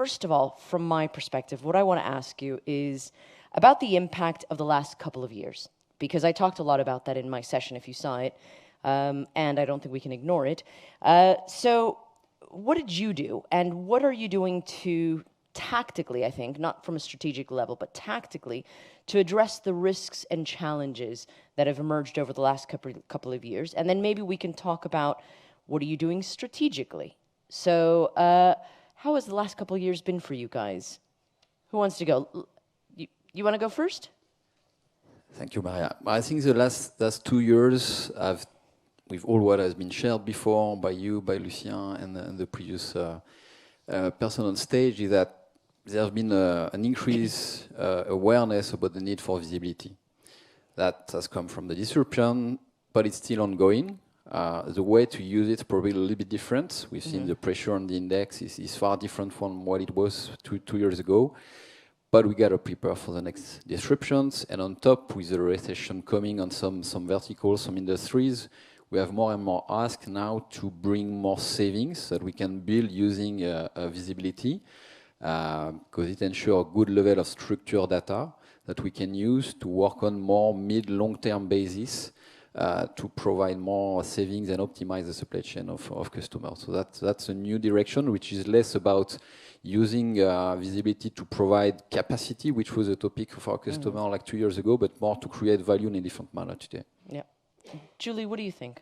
first of all, from my perspective, what I want to ask you is about the impact of the last couple of years, because I talked a lot about that in my session, if you saw it, and I don't think we can ignore it. So what did you do, and what are you doing to tactically, I think, not from a strategic level, but tactically, to address the risks and challenges that have emerged over the last couple of years? And then maybe we can talk about what are you doing strategically. So how has the last couple of years been for you guys? Who wants to go? You want to go first? Thank you, Maria. I think the last 2 years, with all what has been shared before by you, by Lucien, and the previous person on stage, is that there has been an increased awareness about the need for visibility. That has come from the disruption, but it's still ongoing. The way to use it is probably a little bit different. We've seen the pressure on the index is far different from what it was two years ago. But we got to prepare for the next disruptions. And on top, with the recession coming on some verticals, some industries, we have more and more ask now to bring more savings that we can build using visibility, because it ensures a good level of structured data that we can use to work on more mid-long-term basis to provide more savings and optimize the supply chain of customers. So that's a new direction, which is less about using visibility to provide capacity, which was a topic of our customer like 2 years ago, but more to create value in a different manner today. Yeah. Julie, what do you think?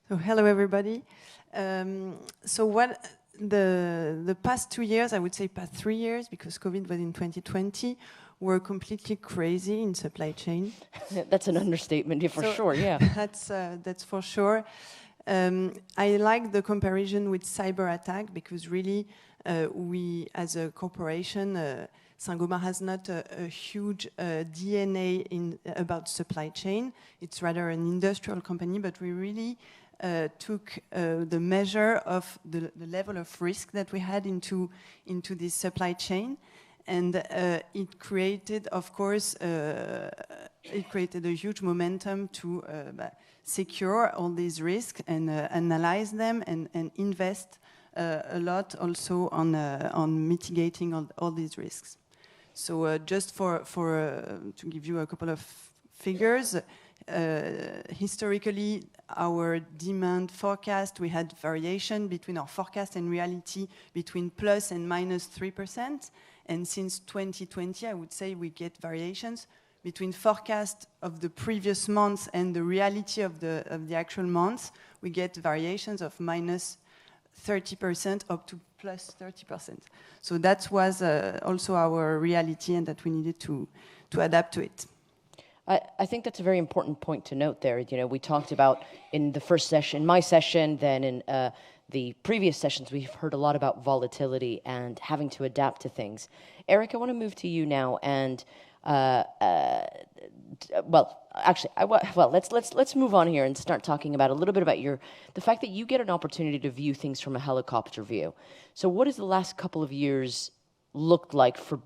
So hello, everybody. So what the past 2 years, I would say past 3 years, because COVID was in 2020, were completely crazy in supply chain. That's an understatement, yeah, for sure, yeah. That's for sure. I like the comparison with cyber attack, because really we, as a corporation, Saint Gobain has not a huge DNA about supply chain. It's rather an industrial company, but we really took the measure of the level of risk that we had into this supply chain. And it created, of course, it created a huge momentum to secure all these risks and analyze them and invest a lot also on mitigating all these risks. So just to give you a couple of figures, historically, our demand forecast, we had variation between our forecast and reality between plus and minus 3%. And since 2020, I would say we get variations between forecast of the previous months and the reality of the actual months. We get variations of minus 30% up to plus 30%. So that was also our reality, and that we needed to adapt to it. I think that's a very important point to note there. You know, we talked about in the first session, my session, then in the previous sessions, we've heard a lot about volatility and having to adapt to things. Eric, I want to move to you now, and let's move on here and start talking about a little bit about the fact that you get an opportunity to view things from a helicopter view. So, what has the last couple of years looked like for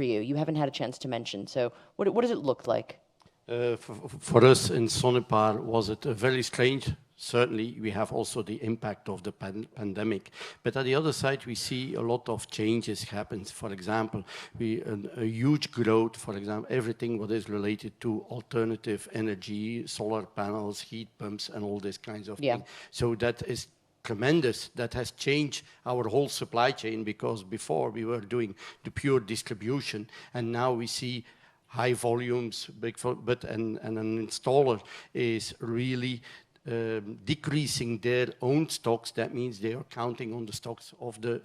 you? You haven't had a chance to mention. So, what does it look like? For us in Sonepar, was it very strange? Certainly, we have also the impact of the pandemic. But at the other side, we see a lot of changes happen. For example, a huge growth, for example, everything what is related to alternative energy, solar panels, heat pumps, and all these kinds of things. So that is tremendous. That has changed our whole supply chain, because before we were doing the pure distribution, and now we see high volumes, but an installer is really decreasing their own stocks. That means they are counting on the stocks of the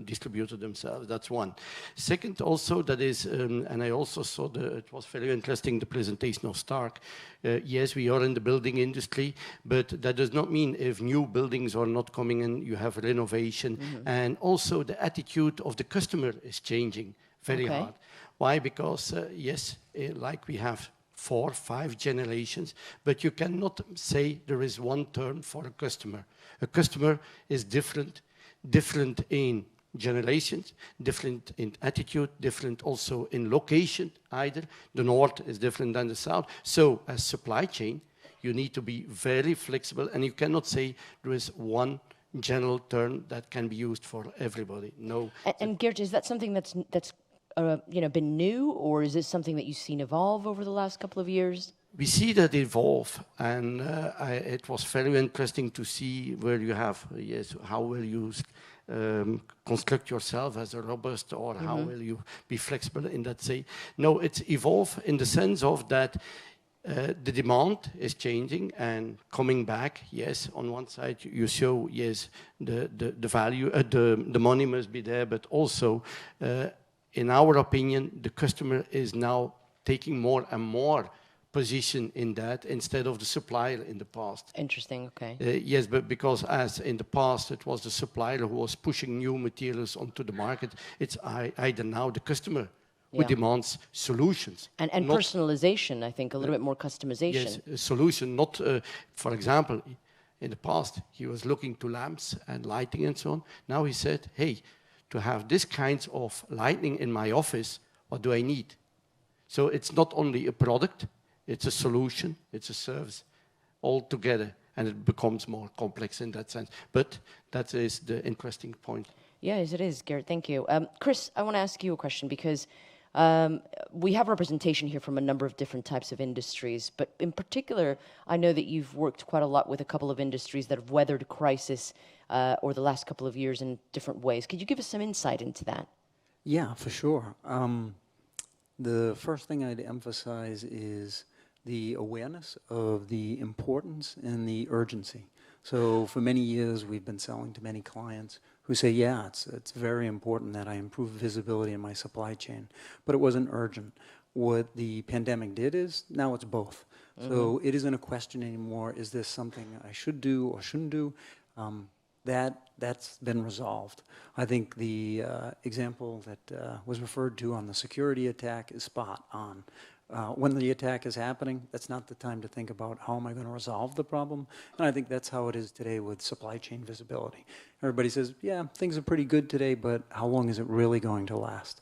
distributor themselves. That's one. Second, also, that is, and I also saw it was very interesting, the presentation of Stark. Yes, we are in the building industry, but that does not mean if new buildings are not coming in, you have renovation. And also the attitude of the customer is changing very hard. Why? Because, yes, like we have 4, 5 generations, but you cannot say there is one term for a customer. A customer is different in generations, different in attitude, different also in location either. The north is different than the south. So as supply chain, you need to be very flexible, and you cannot say there is one general term that can be used for everybody. No. And Geert, is that something that's been new, or is this something that you've seen evolve over the last couple of years? We see that evolve, and it was very interesting to see where you have, how will you construct yourself as a robust, or how will you be flexible in that say. No, it's evolve in the sense of that the demand is changing and coming back. Yes, on one side you show, yes, the value, the money must be there, but also, in our opinion, the customer is now taking more and more position in that instead of the supplier in the past. Interesting, okay. Yes, but because as in the past it was the supplier who was pushing new materials onto the market, it's either now the customer who demands solutions. And personalization, I think, a little bit more customization. Yes, a solution, not, for example, in the past he was looking to lamps and lighting and so on. Now he said, hey, to have this kinds of lighting in my office, what do I need? So it's not only a product, it's a solution, it's a service, all together, and it becomes more complex in that sense. But that is the interesting point. Yes, it is, Geert, thank you. Chris, I want to ask you a question, because we have representation here from a number of different types of industries, but in particular, I know that you've worked quite a lot with a couple of industries that have weathered crisis over the last couple of years in different ways. Could you give us some insight into that? Yeah, for sure. The first thing I'd emphasize is the awareness of the importance and the urgency. So for many years, we've been selling to many clients who say, yeah, it's very important that I improve visibility in my supply chain, but it wasn't urgent. What the pandemic did is, now it's both. So it isn't a question anymore, is this something I should do or shouldn't do? That's been resolved. I think the example that was referred to on the security attack is spot on. When the attack is happening, that's not the time to think about how am I going to resolve the problem. And I think that's how it is today with supply chain visibility. Everybody says, yeah, things are pretty good today, but how long is it really going to last?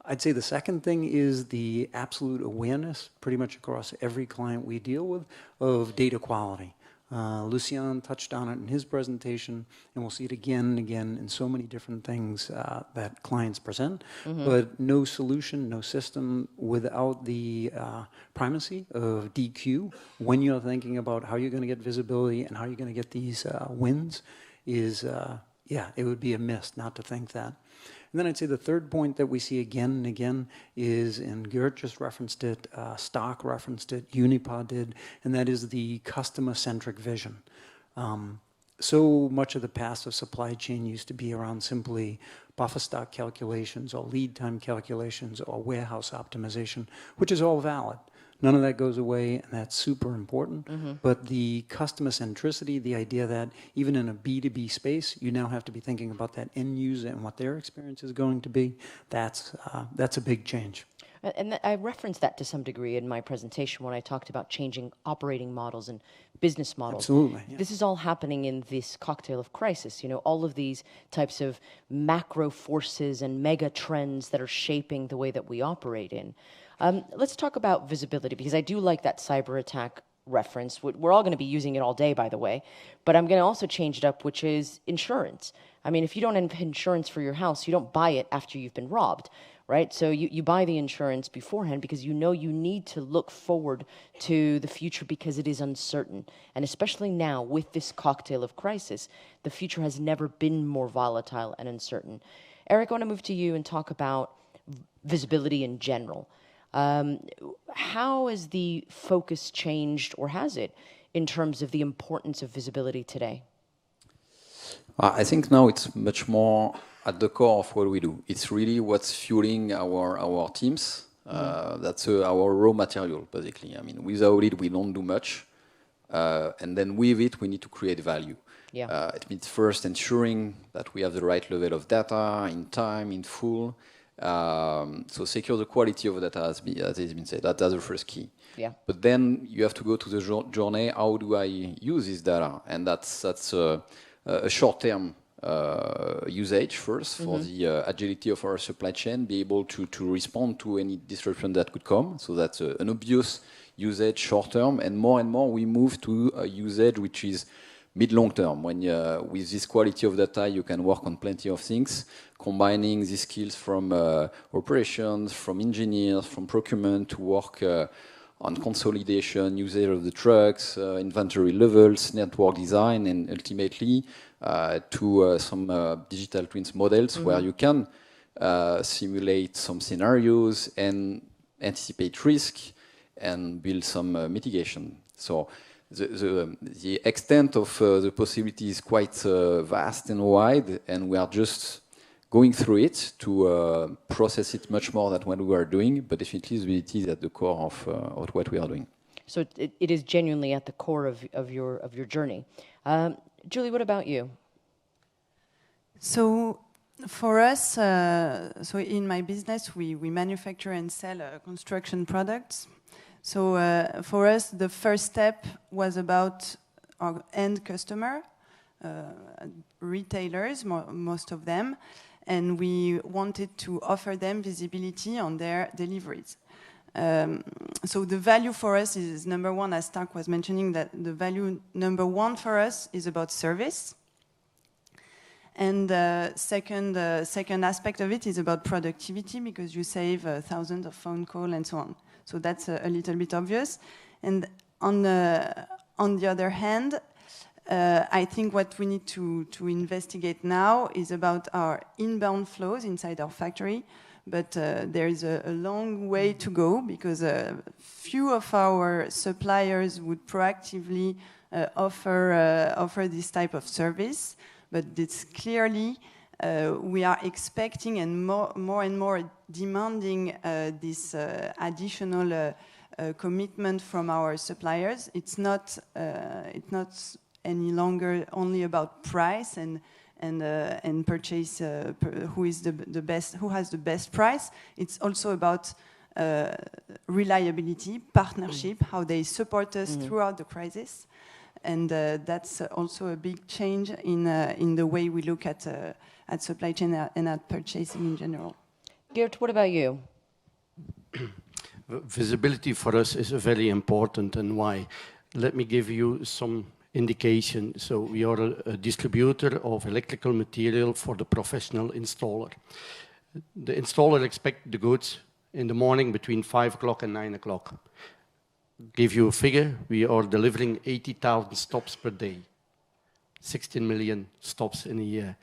I'd say the second thing is the absolute awareness, pretty much across every client we deal with, of data quality. Lucien touched on it in his presentation, and we'll see it again and again in so many different things that clients present. But no solution, no system without the primacy of DQ when you're thinking about how you're going to get visibility and how you're going to get these wins is, it would be a miss not to think that. And then I'd say the third point that we see again and again is, and Geert just referenced it, Stock referenced it, Unipa did, and that is the customer-centric vision. So much of the past of supply chain used to be around simply buffer stock calculations or lead time calculations or warehouse optimization, which is all valid. None of that goes away, and that's super important. But the customer centricity, the idea that even in a B2B space, you now have to be thinking about that end user and what their experience is going to be, that's a big change. And I referenced that to some degree in my presentation when I talked about changing operating models and business models. Absolutely. Yeah. This is all happening in this cocktail of crisis. You know, all of these types of macro forces and mega trends that are shaping the way that we operate in. Let's talk about visibility, because I do like that cyber attack reference. We're all going to be using it all day, by the way, but I'm going to also change it up, which is insurance. I mean, if you don't have insurance for your house, you don't buy it after you've been robbed, right? So you buy the insurance beforehand because you know you need to look forward to the future because it is uncertain. And especially now with this cocktail of crisis, the future has never been more volatile and uncertain. Eric, I want to move to you and talk about visibility in general. How has the focus changed, or has it, in terms of the importance of visibility today? I think now it's much more at the core of what we do. It's really what's fueling our teams. That's our raw material, basically. I mean, without it, we don't do much. And then with it, we need to create value. Yeah. It means first ensuring that we have the right level of data in time, in full. So secure the quality of data, as has been said. That's the first key. Yeah. But then you have to go to the journey. How do I use this data? And that's a short-term usage first for the agility of our supply chain, be able to respond to any disruption that could come. So that's an obvious usage short-term, and more we move to a usage which is mid-long term, when with this quality of data, you can work on plenty of things, combining these skills from operations, from engineers, from procurement to work on consolidation, usage of the trucks, inventory levels, network design, and ultimately to some digital twins models where you can simulate some scenarios and anticipate risk and build some mitigation. So the extent of the possibility is quite vast and wide, and we are just going through it to process it much more than what we are doing, but definitely visibility is at the core of what we are doing. So it is genuinely at the core of your journey. Julie, what about you? So for us, so in my business, we manufacture and sell construction products. So for us, the first step was about our end customer, retailers, most of them, and we wanted to offer them visibility on their deliveries. So the value for us is number one, as Stark was mentioning, that the value number one for us is about service. And second aspect of it is about productivity, because you save thousands of phone calls and so on. So that's a little bit obvious. And on the other hand, I think what we need to investigate now is about our inbound flows inside our factory. But there is a long way to go, because few of our suppliers would proactively offer this type of service. But it's clearly we are expecting and more and more demanding this additional commitment from our suppliers. It's not any longer only about price and purchase who is the best, who has the best price. It's also about reliability, partnership, how they support us throughout the crisis. And that's also a big change in the way we look at supply chain and at purchasing in general. Geert, what about you? Visibility for us is very important, and why? Let me give you some indication. So we are a distributor of electrical material for the professional installer. The installer expects the goods in the morning between 5 o'clock and 9 o'clock. Give you a figure, we are delivering 80,000 stops per day, 16 million stops in a year.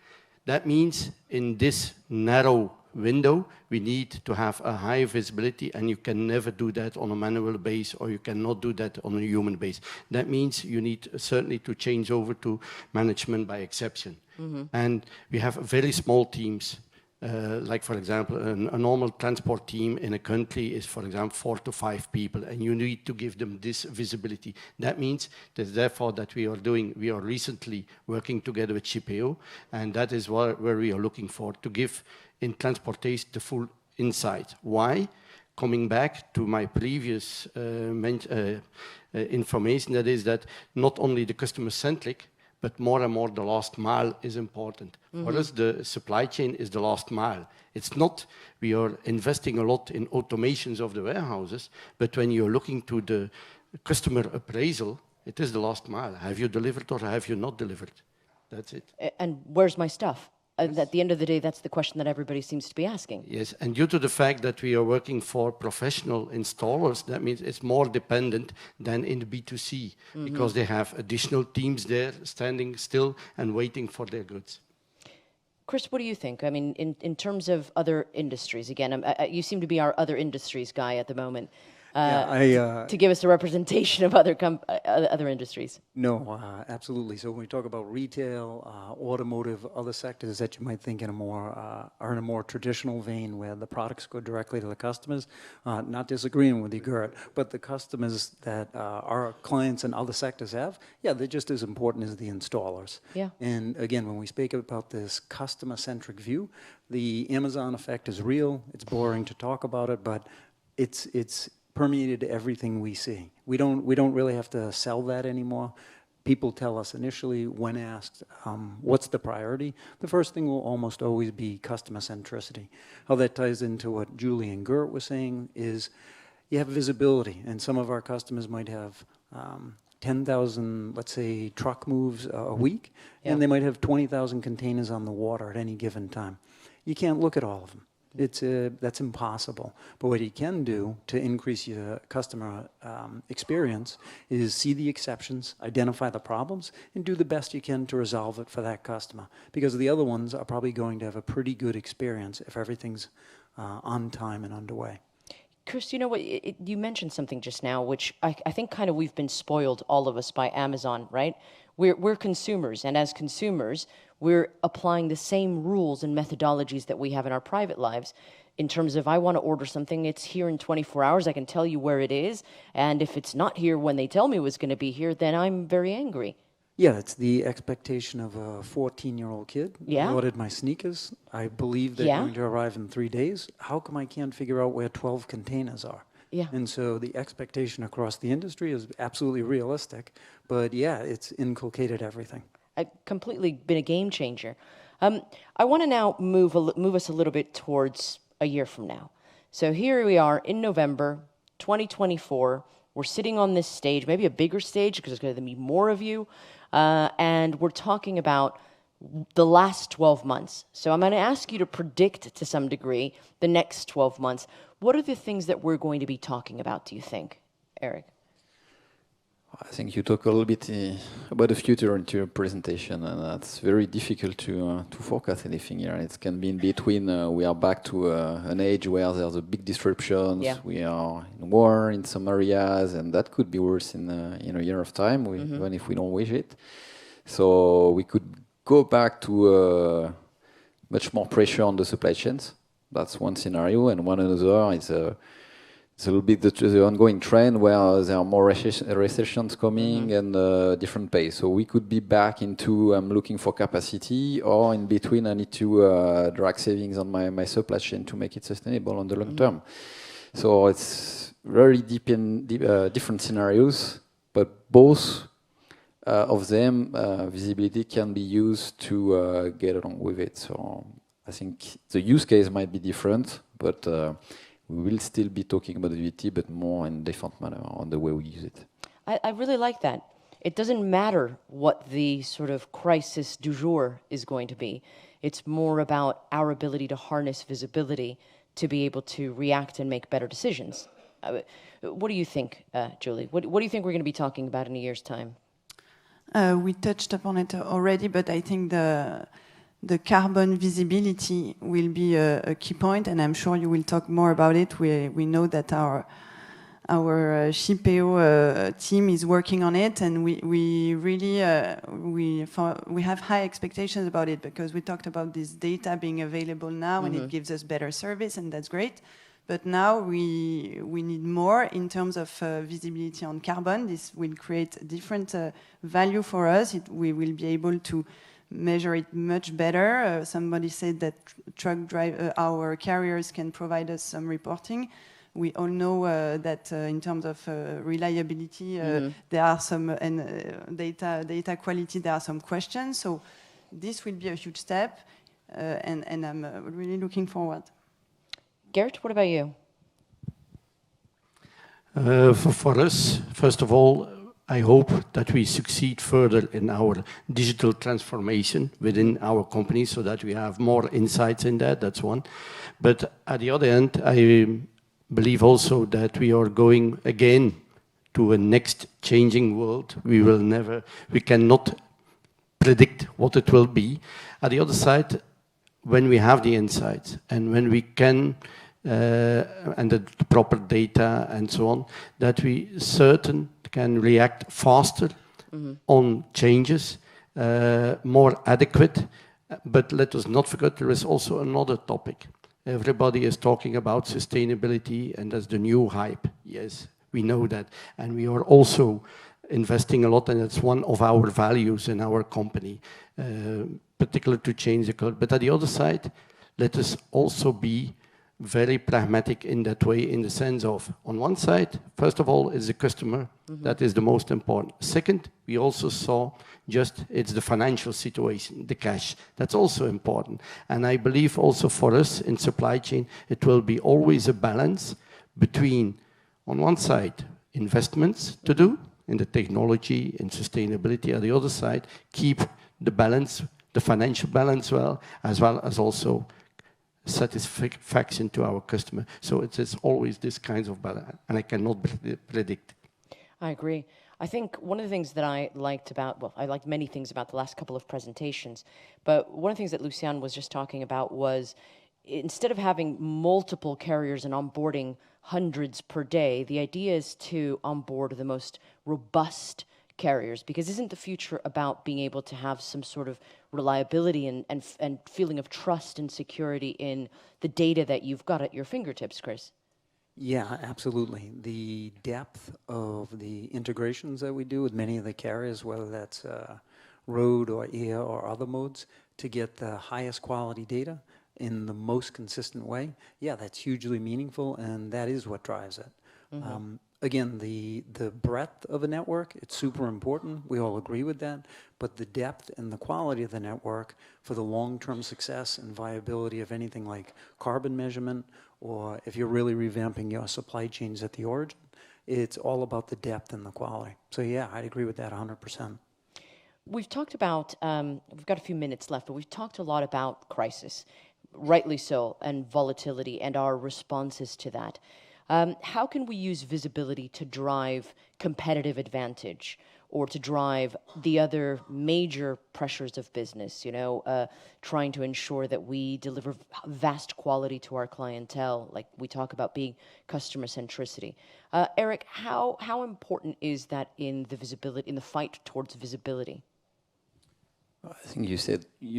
That means in this narrow window, we need to have a high visibility, and you can never do that on a manual base, or you cannot do that on a human base. That means you need certainly to change over to management by exception. And we have very small teams. Like, for example, a normal transport team in a country is, for example, 4 to 5 people, and you need to give them this visibility. That means that therefore that we are recently working together with Shippeo, and that is where we are looking for, to give in transportation the full insight. Why? Coming back to my previous information, that is that not only the customer-centric, but more and more the last mile is important. For us, the supply chain is the last mile. It's not, we are investing a lot in automations of the warehouses, but when you're looking to the customer appraisal, it is the last mile. Have you delivered or have you not delivered? That's it. And where's my stuff? At the end of the day, that's the question that everybody seems to be asking. Yes, and due to the fact that we are working for professional installers, that means it's more dependent than in the B2C, because they have additional teams there standing still and waiting for their goods. Chris, what do you think? I mean, in terms of other industries, again, you seem to be our other industries guy at the moment. To give us a representation of other industries. No, absolutely. So when we talk about retail, automotive, other sectors that you might think in are in a more traditional vein, where the products go directly to the customers, not disagreeing with you, Geert, but the customers that our clients and other sectors have, they're just as important as the installers. Yeah. And again, when we speak about this customer-centric view, the Amazon effect is real. It's boring to talk about it, but it's permeated everything we see. We don't really have to sell that anymore. People tell us initially, when asked, what's the priority? The first thing will almost always be customer centricity. How that ties into what Julie and Geert were saying is you have visibility, and some of our customers might have 10,000, let's say, truck moves a week, Yeah. and they might have 20,000 containers on the water at any given time. You can't look at all of them. That's impossible. But what you can do to increase your customer experience is see the exceptions, identify the problems, and do the best you can to resolve it for that customer. Because the other ones are probably going to have a pretty good experience if everything's on time and underway. Chris, you know what? You mentioned something just now, which I think kind of we've been spoiled, all of us, by Amazon, right? We're consumers, and as consumers, we're applying the same rules and methodologies that we have in our private lives. In terms of, I want to order something, it's here in 24 hours, I can tell you where it is, and if it's not here when they tell me it was going to be here, then I'm very angry. Yeah, it's the expectation of a 14-year-old kid. Yeah. I ordered my sneakers. I believe they're Yeah. going to arrive in 3 days. How come I can't figure out where 12 containers are? Yeah. And so the expectation across the industry is absolutely realistic. But yeah, it's inculcated everything. Completely been a game changer. I want to now move us a little bit towards a year from now. So here we are in November 2024. We're sitting on this stage, maybe a bigger stage because there's going to be more of you, and we're talking about the last 12 months. So I'm going to ask you to predict to some degree the next 12 months. What are the things that we're going to be talking about, do you think, Eric? I think you talk a little bit about the future into your presentation, and that's very difficult to forecast anything here. It can be in between. We are back to an age where there's a big disruptions. Yeah. We are in war in some areas, and that could be worse in a year of time, even if we don't wish it. So we could go back to much more pressure on the supply chains. That's one scenario, and one another is it's a little bit the ongoing trend where there are more recessions coming and different pace. So we could be back into looking for capacity, or in between I need to drag savings on my supply chain to make it sustainable on the long term. So it's very different scenarios, but both of them visibility can be used to get along with it. So I think the use case might be different, but we will still be talking about visibility, but more in different manner on the way we use it. I really like that. It doesn't matter what the sort of crisis du jour is going to be. It's more about our ability to harness visibility to be able to react and make better decisions. What do you think, Julie? What do you think we're going to be talking about in a year's time? We touched upon it already, but I think the carbon visibility will be a key point, and I'm sure you will talk more about it. We know that our Shippeo team is working on it, and we really we have high expectations about it, because we talked about this data being available now, and it gives us better service, and that's great. But now we need more in terms of visibility on carbon. This will create different value for us. We will be able to measure it much better. Somebody said that our carriers can provide us some reporting. We all know that in terms of reliability, there are some data quality. There are some questions. So this will be a huge step, and I'm really looking forward. Geert, what about you? For us, first of all, I hope that we succeed further in our digital transformation within our company, so that we have more insights in that. That's one. But at the other end, I believe also that we are going again to a next changing world. We cannot predict what it will be. At the other side, when we have the insights and when we can and the proper data and so on, that we can react faster on changes, more adequate. But let us not forget, there is also another topic. Everybody is talking about sustainability, and that's the new hype. Yes, we know that. And we are also investing a lot, and it's one of our values in our company, particularly to change the culture. But at the other side, let us also be very pragmatic in that way, in the sense of, on one side, first of all, is the customer. That is the most important. Second, we also saw it's the financial situation, the cash. That's also important. And I believe also for us in supply chain, it will be always a balance between, on one side, investments to do in the technology, in sustainability. On the other side, keep the balance, the financial balance well as also satisfaction to our customer. So it's always this kind of balance, and I cannot predict. I agree. I think one of the things that I liked about, well, I liked many things about the last couple of presentations, but one of the things that Lucien was just talking about was instead of having multiple carriers and onboarding hundreds per day, the idea is to onboard the most robust carriers, because isn't the future about being able to have some sort of reliability and feeling of trust and security in the data that you've got at your fingertips, Chris? Yeah, absolutely. The depth of the integrations that we do with many of the carriers, whether that's road or air or other modes, to get the highest quality data in the most consistent way, yeah, that's hugely meaningful, and that is what drives it. Mm-hmm. Again, the breadth of a network, it's super important. We all agree with that. But the depth and the quality of the network for the long-term success and viability of anything like carbon measurement, or if you're really revamping your supply chains at the origin, it's all about the depth and the quality. So yeah, I'd agree with that 100%. We've talked about, we've got a few minutes left, but we've talked a lot about crisis, rightly so, and volatility and our responses to that. How can we use visibility to drive competitive advantage or to drive the other major pressures of business, trying to ensure that we deliver vast quality to our clientele, like we talk about being customer centricity. Eric, how important is that in the visibility, in the fight towards visibility? I think you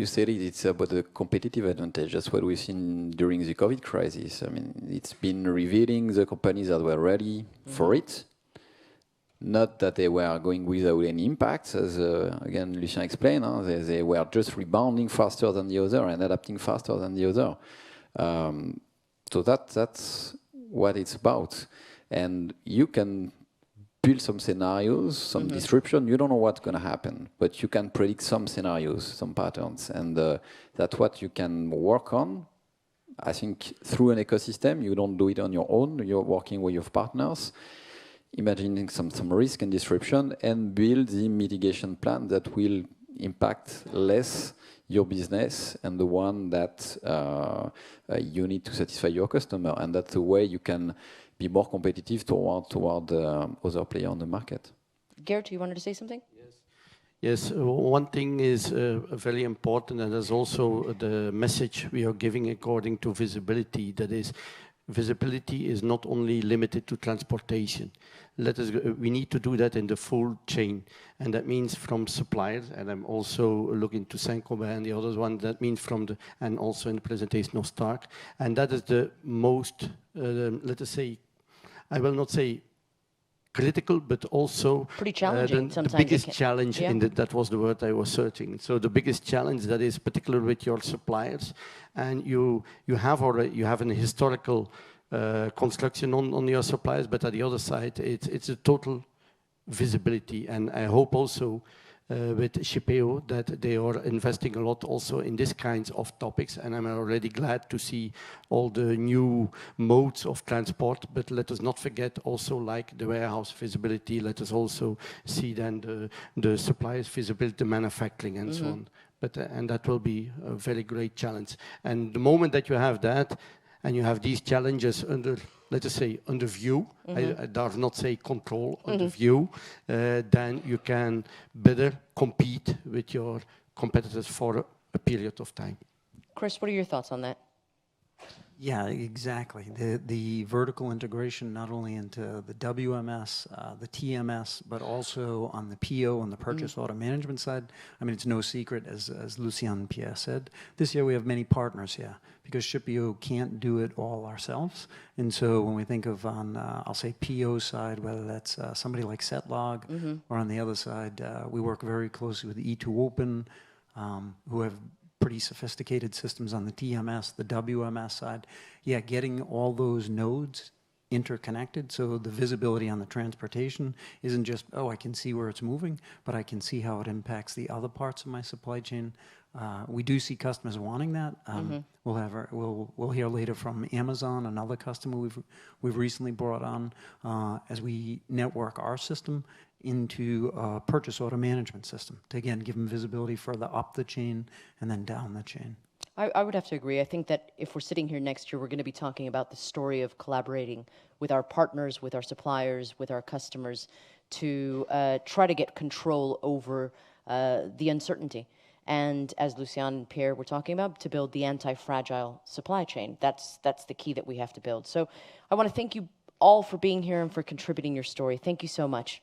said it. It's about the competitive advantage. That's what we've seen during the COVID crisis. I mean, it's been revealing the companies that were ready for it. Not that they were going without any impacts, as again Lucien explained. They were just rebounding faster than the other and adapting faster than the other. So that's what it's about. And you can build some scenarios, some disruption. You don't know what's going to happen, but you can predict some scenarios, some patterns, and that's what you can work on. I think through an ecosystem, you don't do it on your own. You're working with your partners, imagining some risk and disruption, and build the mitigation plan that will impact less your business and the one that you need to satisfy your customer. And that's the way you can be more competitive toward other players on the market. Geert, you wanted to say something? Yes, one thing is very important, and that's also the message we are giving according to visibility. That is, visibility is not only limited to transportation. We need to do that in the full chain, and that means from suppliers. And I'm also looking to Saint Gobain and the others one. That means and also in the presentation of Stark, and that is the most, let us say, I will not say critical, but also pretty challenging. The biggest challenge that was the word I was searching. So the biggest challenge that is particular with your suppliers, and you have an historical construction on your suppliers, but at the other side it's a total visibility. And I hope also with Shippeo that they are investing a lot also in these kinds of topics, and I'm already glad to see all the new modes of transport. But let us not forget also like the warehouse visibility. Let us also see then the suppliers visibility, the manufacturing and so on. But and that will be a very great challenge. And the moment that you have that, and you have these challenges under, let us say, under view, I dare not say control, under view, then you can better compete with your competitors for a period of time. Chris, what are your thoughts on that? Yeah, exactly. The vertical integration, not only into the WMS, the TMS, but also on the PO and the purchase order management side. I mean, it's no secret, as Lucien and Pierre said, this year we have many partners here because Shippeo can't do it all ourselves. And so when we think of on, I'll say PO side, whether that's somebody like Setlog, or on the other side, we work very closely with E2Open, who have pretty sophisticated systems on the TMS, the WMS side. Yeah, getting all those nodes interconnected, so the visibility on the transportation isn't just, oh, I can see where it's moving, but I can see how it impacts the other parts of my supply chain. We do see customers wanting that. We'll hear later from Amazon, another customer we've recently brought on. As we network our system, into a purchase order management system to, again, give them visibility further up the chain and then down the chain. I would have to agree. I think that if we're sitting here next year, we're going to be talking about the story of collaborating with our partners, with our suppliers, with our customers to try to get control over the uncertainty. And as Lucian and Pierre were talking about, to build the anti-fragile supply chain. That's the key that we have to build. So I want to thank you all for being here and for contributing your story. Thank you so much.